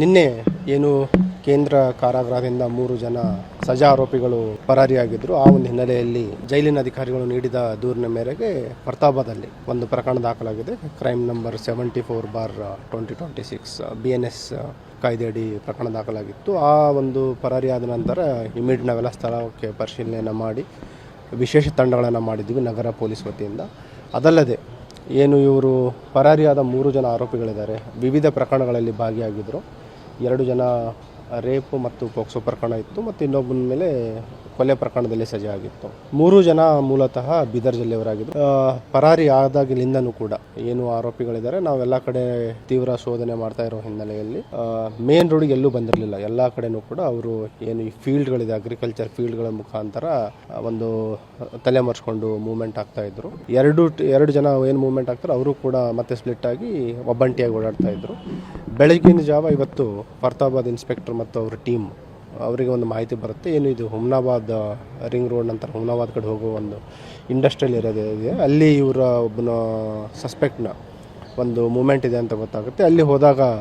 ನಿನ್ನೆ ಏನು ಕೇಂದ್ರ ಕಾರಾಗೃಹದಿಂದ 3 ಜನ ಸಜಾ ಆರೋಪಿಗಳು ಪರಾರಿಯಾಗಿದ್ದರು. ಆ ಒಂದು ಹಿನ್ನೆಲೆಯಲ್ಲಿ ಜೈಲಿನ ಅಧಿಕಾರಿಗಳು ನೀಡಿದ ದೂರಿನ ಮೇರೆಗೆ ಫರ್ತಾಬಾದಲ್ಲಿ ಒಂದು ಪ್ರಕರಣ ದಾಖಲಾಗಿದೆ. ಕ್ರೈಮ್ ನಂಬರ್ 74/2026 BNS ಕಾಯ್ದೆಯಡಿ ಪ್ರಕರಣ ದಾಖಲಾಗಿತ್ತು. ಆ ಒಂದು ಪರಾರಿಯಾದ ನಂತರ ಇಮಿಡಿಯೇಟ್ ನಾವೆಲ್ಲ ಸ್ಥಳಕ್ಕೆ ಪರಿಶೀಲನೆಯನ್ನು ಮಾಡಿ ವಿಶೇಷ ತಂಡಗಳನ್ನು ಮಾಡಿದ್ವಿ ನಗರ ಪೊಲೀಸ್ ವತಿಯಿಂದ. ಅದಲ್ಲದೆ ಏನು ಇವರು ಪರಾರಿಯಾದ 3 ಜನ ಆರೋಪಿಗಳಿದ್ದಾರೆ, ವಿವಿಧ ಪ್ರಕರಣಗಳಲ್ಲಿ ಭಾಗಿಯಾಗಿದ್ದರು. 2 ಜನ ರೇಪು ಮತ್ತು ಪೋಕ್ಸೋ ಪ್ರಕರಣ ಇತ್ತು ಮತ್ತು ಇನ್ನೊಬ್ಬನ ಮೇಲೆ ಕೊಲೆ ಪ್ರಕರಣದಲ್ಲಿ ಸಜೆ ಆಗಿತ್ತು. 3 ಜನ ಮೂಲತಃ ಬೀದರ್ ಜಿಲ್ಲೆಯವರಾಗಿದ್ದರು. ಪರಾರಿ ಆದಾಗಲಿಂದನೂ ಕೂಡ ಏನು ಆರೋಪಿಗಳಿದ್ದಾರೆ ನಾವೆಲ್ಲ ಕಡೆ ತೀವ್ರ ಶೋಧನೆ ಮಾಡ್ತಾ ಇರೋ ಹಿನ್ನೆಲೆಯಲ್ಲಿ ಮೇನ್ ರೋಡಿಗೆ ಎಲ್ಲೂ ಬಂದಿರಲಿಲ್ಲ. ಎಲ್ಲ ಕಡೆನೂ ಕೂಡ ಅವರು ಏನು ಈ ಫೀಲ್ಡ್ಗಳಿದೆ ಅಗ್ರಿಕಲ್ಚರ್ ಫೀಲ್ಡ್ಗಳ ಮುಖಾಂತರ ಒಂದು ತಲೆಮರೆಸ್ಕೊಂಡು ಮೂವ್ಮೆಂಟ್ ಆಗ್ತಾ ಇದ್ರು. ಎರಡು ಜನ ಏನು ಮೂವ್ಮೆಂಟ್ ಆಗ್ತಾರೆ ಅವರು ಕೂಡ ಮತ್ತೆ ಸ್ಪ್ಲಿಟ್ ಆಗಿ ಒಬ್ಬಂಟಿಯಾಗಿ ಓಡಾಡ್ತಾ ಇದ್ರು. ಬೆಳಗಿನ ಜಾವ ಇವತ್ತು ಫರ್ತಾಬಾದ್ ಇನ್ಸ್ಪೆಕ್ಟರ್ ಮತ್ತು ಅವ್ರ ಟೀಮ್ ಅವರಿಗೆ ಒಂದು ಮಾಹಿತಿ ಬರುತ್ತೆ. ಏನು ಇದು ಹುಮ್ನಾಬಾದ್ ರಿಂಗ್ ರೋಡ್ ನಂತರ ಹುಮ್ನಾಬಾದ್ ಕಡೆ ಹೋಗೋ ಒಂದು ಇಂಡಸ್ಟ್ರಿಯಲ್ ಏರಿಯಾ ಇದೆ, ಅಲ್ಲಿ ಇವರ ಒಬ್ಬನ ಸಸ್ಪೆಕ್ಟ್ನ ಒಂದು ಮೂಮೆಂಟ್ ಇದೆ ಅಂತ ಗೊತ್ತಾಗುತ್ತೆ. ಅಲ್ಲಿ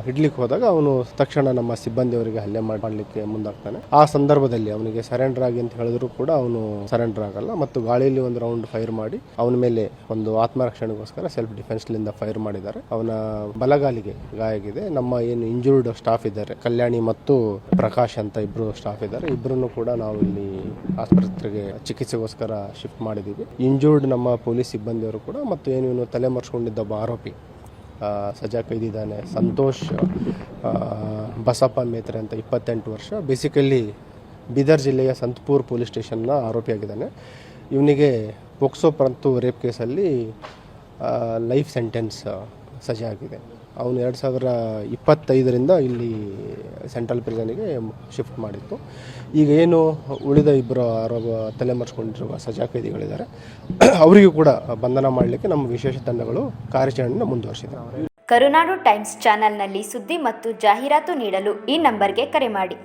ಹಿಡ್ಲಿಕ್ಕೆ ಹೋದಾಗ ಅವನು ತಕ್ಷಣ ನಮ್ಮ ಸಿಬ್ಬಂದಿಯವರಿಗೆ ಹಲ್ಲೆ ಮಾಡಲಿಕ್ಕೆ ಮುಂದಾಗ್ತಾನೆ. ಆ ಸಂದರ್ಭದಲ್ಲಿ ಅವನಿಗೆ ಸರೆಂಡರ್ ಆಗಿ ಅಂತ ಹೇಳಿದ್ರು ಕೂಡ ಅವನು ಸರೆಂಡರ್ ಆಗಲ್ಲ ಮತ್ತು ಗಾಳಿಯಲ್ಲಿ ಒಂದು ರೌಂಡ್ ಫೈರ್ ಮಾಡಿ ಅವನ ಮೇಲೆ ಒಂದು ಆತ್ಮರಕ್ಷಣೆಗೋಸ್ಕರ ಸೆಲ್ಫ್ ಡಿಫೆನ್ಸ್ಲಿಂದ ಫೈರ್ ಮಾಡಿದ್ದಾರೆ. ಅವನ ಬಲಗಾಲಿಗೆ ಗಾಯ ಆಗಿದೆ. ನಮ್ಮ ಏನು ಇಂಜೂರ್ಡ್ ಸ್ಟಾಫ್ ಇದ್ದಾರೆ, ಕಲ್ಯಾಣಿ ಮತ್ತು ಪ್ರಕಾಶ್ ಅಂತ ಇಬ್ಬರು ಸ್ಟಾಫ್ ಇದ್ದಾರೆ, ಇಬ್ಬರನ್ನು ಕೂಡ ನಾವು ಇಲ್ಲಿ ಆಸ್ಪತ್ರೆಗೆ ಚಿಕಿತ್ಸೆಗೋಸ್ಕರ ಶಿಫ್ಟ್ ಮಾಡಿದ್ದೀವಿ. ಇಂಜೂರ್ಡ್ ನಮ್ಮ ಪೊಲೀಸ್ ಸಿಬ್ಬಂದಿಯವರು ಕೂಡ ಮತ್ತು ಏನು ಇವನು ತಲೆಮರೆಸ್ಕೊಂಡಿದ್ದ ಒಬ್ಬ ಆರೋಪಿ ಸಜಾ ಕೈದಿದ್ದಾನೆ, ಸಂತೋಷ್ ಬಸಪ್ಪ ಮೇತ್ರೆ ಅಂತ 28 ವರ್ಷ, ಬೇಸಿಕಲಿ ಬೀದರ್ ಜಿಲ್ಲೆಯ ಸಂತಪುರ್ ಪೊಲೀಸ್ ಸ್ಟೇಷನ್ನ ಆರೋಪಿಯಾಗಿದ್ದಾನೆ. ಇವನಿಗೆ ಪೋಕ್ಸೋ ಮತ್ತು ರೇಪ್ ಕೇಸಲ್ಲಿ ಲೈಫ್ ಸೆಂಟೆನ್ಸ್ ಸಜಾ ಆಗಿದೆ. ಅವನು 2025ರಿಂದ ಇಲ್ಲಿ ಸೆಂಟ್ರಲ್ ಪ್ರಿಸನ್ಗೆ ಶಿಫ್ಟ್ ಮಾಡಿತ್ತು. ಈಗ ಏನು ಉಳಿದ ಇಬ್ಬರು ತಲೆಮರೆಸ್ಕೊಂಡಿರುವ ಸಜಾ ಕೈದಿಗಳಿದ್ದಾರೆ, ಅವರಿಗೂ ಕೂಡ ಬಂಧನ ಮಾಡಲಿಕ್ಕೆ ನಮ್ಮ ವಿಶೇಷ ತಂಡಗಳು ಕಾರ್ಯಾಚರಣೆಯನ್ನು ಮುಂದುವರಿಸಿದೆ. ಕರುನಾಡು ಟೈಮ್ಸ್ ಚಾನೆಲ್ನಲ್ಲಿ ಸುದ್ದಿ ಮತ್ತು ಜಾಹೀರಾತು ನೀಡಲು ಈ ನಂಬರ್ಗೆ ಕರೆ ಮಾಡಿ.